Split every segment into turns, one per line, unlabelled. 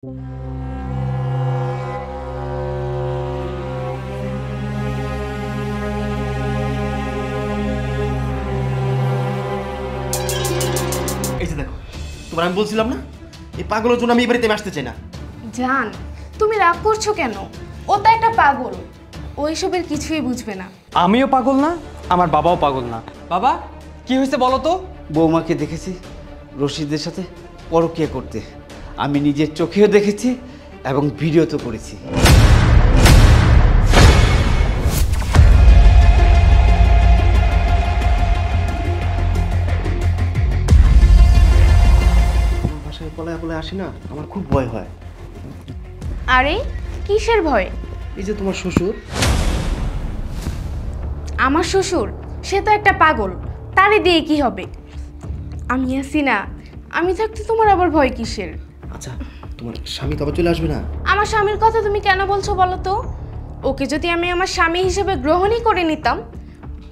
এই যে দেখো, তোমার আমি বলছিলাম না এই পাগলের জন্য আমি এই বাড়িতে আসতে চাই না।
জান, তুমি রাগ করছো কেন? ও তো একটা পাগল, ওইসবের কিছুই বুঝবে না।
আমিও পাগল না, আমার বাবাও পাগল না। বাবা, কি হয়েছে বলো তো?
বৌমাকে দেখেছি রশিদের সাথে পরকীয়া করতে। আমি নিজের চোখেও দেখেছি এবং ভিডিও তো করেছি।
আমার বাসায় পলায় পলায় আসি না, আমার খুব ভয় হয়।
আরে কিসের ভয়?
এই যে তোমার শ্বশুর।
আমার শ্বশুর সে তো একটা পাগল, তারে দিয়ে কি হবে? আমি আছি না, আমি থাকতে তোমার আবার ভয় কিসের?
আচ্ছা, তোমার স্বামী তবে চলে আসবে না?
আমার স্বামীর কথা তুমি কেন বলছো বলো তো? ওকে যদি আমি আমার স্বামী হিসেবে গ্রহণই করে নিতাম,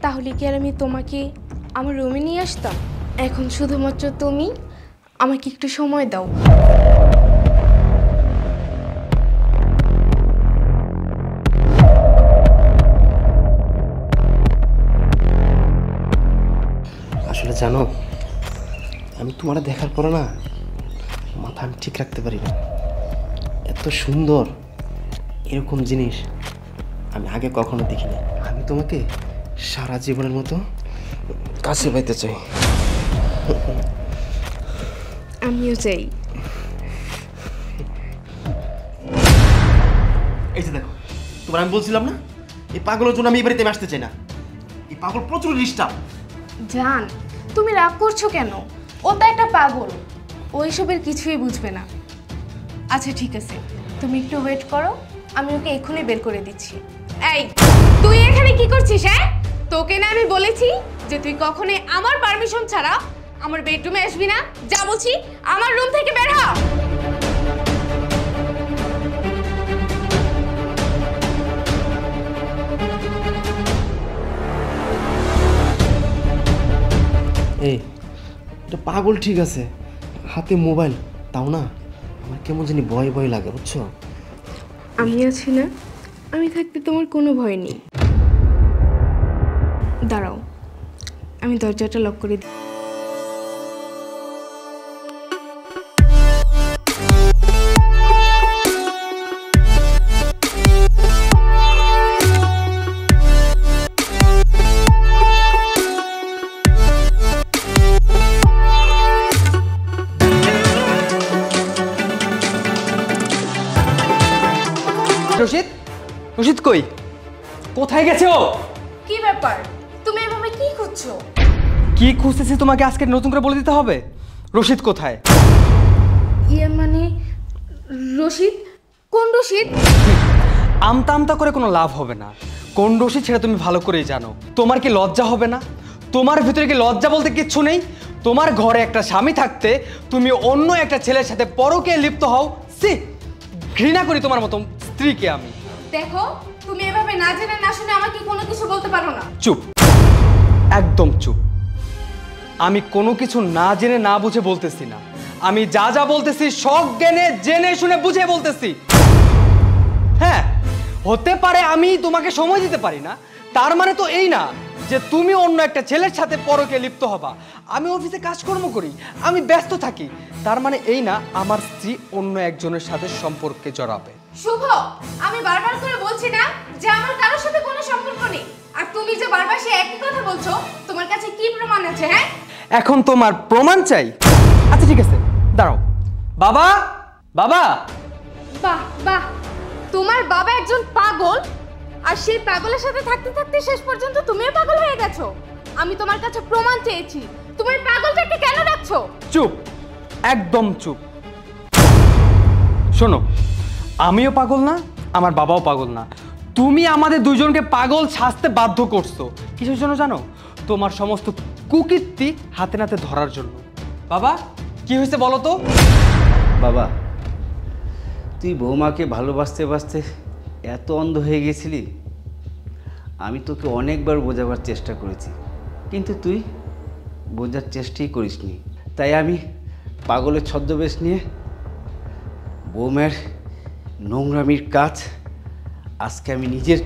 তাহলে কি আর আমি তোমাকে আমার রুমে নিয়ে আসতাম? এখন শুধুমাত্র তুমি আমাকে একটু সময় দাও।
আসলে জানো, আমি তোমার দেখার পরে না মাথা আমি ঠিক রাখতে পারি না। এত সুন্দর এরকম জিনিস আমি আগে কখনো দেখিনি। আমি তোমাকে সারা জীবনের মতো কাছে পাইতে চাই।
আমিও চাই।
এই যে দেখো, তোমার আমি বলছিলাম না এই পাগলের জন্য আমি এই বাড়িতে আসতে চাই না। এই পাগল প্রচুর ডিস্টার্ব।
জান, তুমি রাগ করছো কেন? ও তো একটা পাগল, ওইসবের কিছুই বুঝবে না। আচ্ছা ঠিক আছে, তুমি একটু ওয়েট করো, আমি ওকে এক্ষুনি বের করে দিচ্ছি। এই, তুই এখানে কি করছিস? হ্যাঁ, তোকে না আমি বলেছি যে তুই কখনোই আমার পারমিশন ছাড়া আমার বেডরুমে আসবি না। যা বলছি, আমার রুম থেকে বের হ।
এই এটা পাগল ঠিক আছে, হাতে মোবাইল, তাও না আমার কেমন জানি ভয় ভয় লাগে, বুঝছো?
আমি আছি না, আমি থাকতে তোমার কোনো ভয় নেই। দাঁড়াও, আমি দরজাটা লক করে দিই।
রশিদ, রশিদ কই? কোথায় গেছে ও?
কি ব্যাপার, তুমি এভাবে কি খুঁজছো?
কি খুঁজতেছি তোমাকে আজকে নতুন করে বলে দিতে হবে? রশিদ কোথায়?
ইয়ে মানে রশিদ? কোন রশিদ?
আমতা আমতা করে কোনো লাভ হবে না। কোন রশিদ সেটা তুমি ভালো করেই জানো। তোমার কি লজ্জা হবে না? তোমার ভিতরে কি লজ্জা বলতে কিচ্ছু নেই? তোমার ঘরে একটা স্বামী থাকতে তুমি অন্য একটা ছেলের সাথে পরকীয়ায় লিপ্ত হও। সি, ঘৃণা করি তোমার মতো স্ত্রীকে আমি।
দেখো, তুমি এভাবে না জেনে না শুনে আমাকে কোনো কিছু বলতে পারো না।
চুপ, একদম চুপ। আমি কোনো কিছু না জেনে না বুঝে বলতেছি না। আমি যা যা বলতেছি সব জ্ঞানে জেনে শুনে বুঝে বলতেছি। হ্যাঁ, হতে পারে আমি তোমাকে সময় দিতে পারি না, তার মানে তো এই না যে তুমি অন্য একটা ছেলের সাথে পরকীয়ায় লিপ্ত হবা। আমি অফিসে কাজকর্ম করি, আমি ব্যস্ত থাকি, তার মানে এই না আমার স্ত্রী অন্য একজনের সাথে সম্পর্কে জড়াবে।
শুভ, আমি বারবার করে বলছি না যে আমার কারোর সাথে কোনো সম্পর্ক নেই, আর তুমি যে বারবার সেই একই কথা বলছো, তোমার কাছে কি প্রমাণ আছে? হ্যাঁ,
এখন তোমার প্রমাণ চাই? আচ্ছা ঠিক আছে, দাঁড়াও। বাবা, বাবা।
বাহ বাহ, তোমার বাবা একজন পাগল, আর সেই পাগলের সাথে থাকতে থাকতে শেষ পর্যন্ত তুমিও পাগল হয়ে গেছো। আমি তোমার কাছে প্রমাণ চেয়েছি, তুমি এই পাগলটাকে কেন রাখছো?
চুপ, একদম চুপ। শোনো, আমিও পাগল না, আমার বাবাও পাগল না। তুমি আমাদের দুইজনকে পাগল সাজতে বাধ্য করছো। কিসের জন্য জানো? তোমার সমস্ত কুকীর্তি হাতে নাতে ধরার জন্য। বাবা, কি হয়েছে বলো তো?
বাবা, তুই বৌমাকে ভালোবাসতে বাসতে এত অন্ধ হয়ে গেছিলি। আমি তোকে অনেকবার বোঝাবার চেষ্টা করেছি, কিন্তু তুই বোঝার চেষ্টাই করিসনি। তাই আমি পাগলের ছদ্মবেশ নিয়ে বৌমার নোংরামির কাজ আজকে আমি নিজের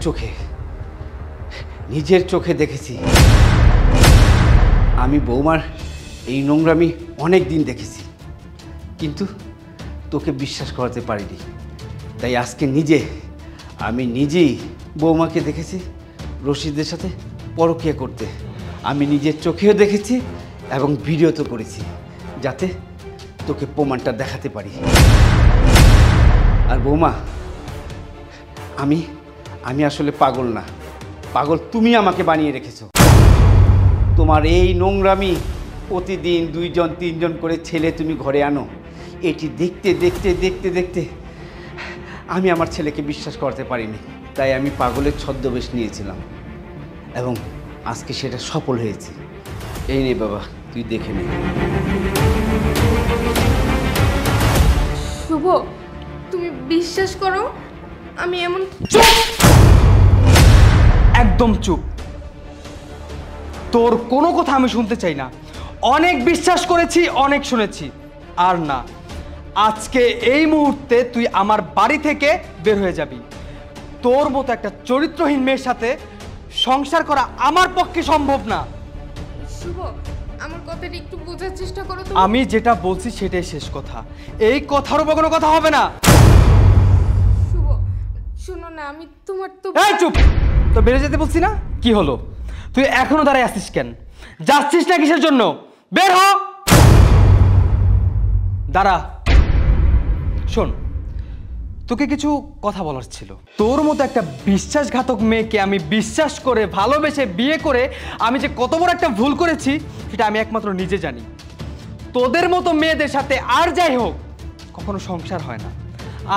চোখে দেখেছি। আমি বৌমার এই নোংরামি অনেক দিন দেখেছি, কিন্তু তোকে বিশ্বাস করাতে পারিনি। তাই আজকে আমি নিজেই বৌমাকে দেখেছি রশিদের সাথে পরকীয়া করতে। আমি নিজের চোখেও দেখেছি এবং ভিডিও তো করেছি, যাতে তোকে প্রমাণটা দেখাতে পারি। আর বৌমা, আমি আসলে পাগল না, পাগল তুমি আমাকে বানিয়ে রেখেছো। তোমার এই নোংরামি প্রতিদিন 2-3জন করে ছেলে তুমি ঘরে আনো, এটি দেখতে দেখতে দেখতে দেখতে আমি আমার ছেলেকে বিশ্বাস করতে পারিনি। তাই আমি পাগলের ছদ্মবেশ নিয়েছিলাম এবং আজকে সেটা সফল হয়েছে। এই নে বাবা, তুই দেখে নে।
শুভ, তুমি বিশ্বাস করো আমি এমন
একদম চুপ। তোর কোনো কথা আমি শুনতে চাই না। অনেক বিশ্বাস করেছি, অনেক শুনেছি। আর না, আজকে এই মুহূর্তে তুই আমার বাড়ি থেকে বের হয়ে যাবি। তোর মতো একটা চরিত্রহীন মেয়ের সাথে সংসার করা আমার পক্ষে সম্ভব না।
শুভ, আমার কথাটা একটু বোঝার চেষ্টা করো।
আমি যেটা বলছি সেটাই শেষ কথা। এই কথার উপর কোনো কথা হবে না।
শুভ, শোনো না, আমি তোমার তো
এই চুপ! তো বেড়ে যেতে বলছি না? কি হলো, তুই এখনো দাঁড়ায় আসিস কেন? যাচ্ছিস না কিসের জন্য? বের হ! দাঁড়া। শোন, তোকে কিছু কথা বলার ছিল। তোর মতো একটা বিশ্বাসঘাতক মেয়েকে আমি বিশ্বাস করে ভালোবেসে বিয়ে করে আমি যে কত বড় একটা ভুল করেছি সেটা আমি একমাত্র নিজে জানি। তোদের মতো মেয়েদের সাথে আর যাই হোক কখনো সংসার হয় না।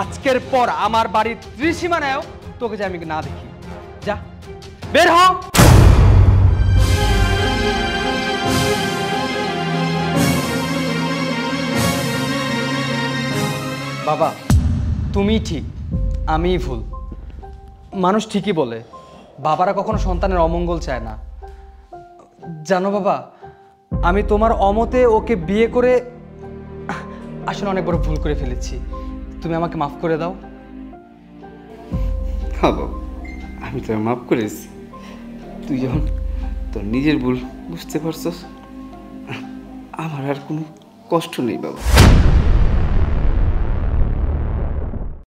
আজকের পর আমার বাড়ির ত্রিসীমানায়ও তোকে যে আমি না দেখি। যা, বের হ! বাবা, তুমি ঠিক, আমিই ভুল। মানুষ ঠিকই বলে বাবারা কখনো সন্তানের অমঙ্গল চায় না। জানো বাবা, আমি তোমার অমতে ওকে বিয়ে করে আসলে অনেক বড় ভুল করে ফেলেছি। তুমি আমাকে মাফ করে দাও।
হ্যাঁ বাবা, আমি তোর মাফ করেছি। তুই যখন তোর নিজের ভুল বুঝতে পারছস, আমার আর কোনো কষ্ট নেই বাবা।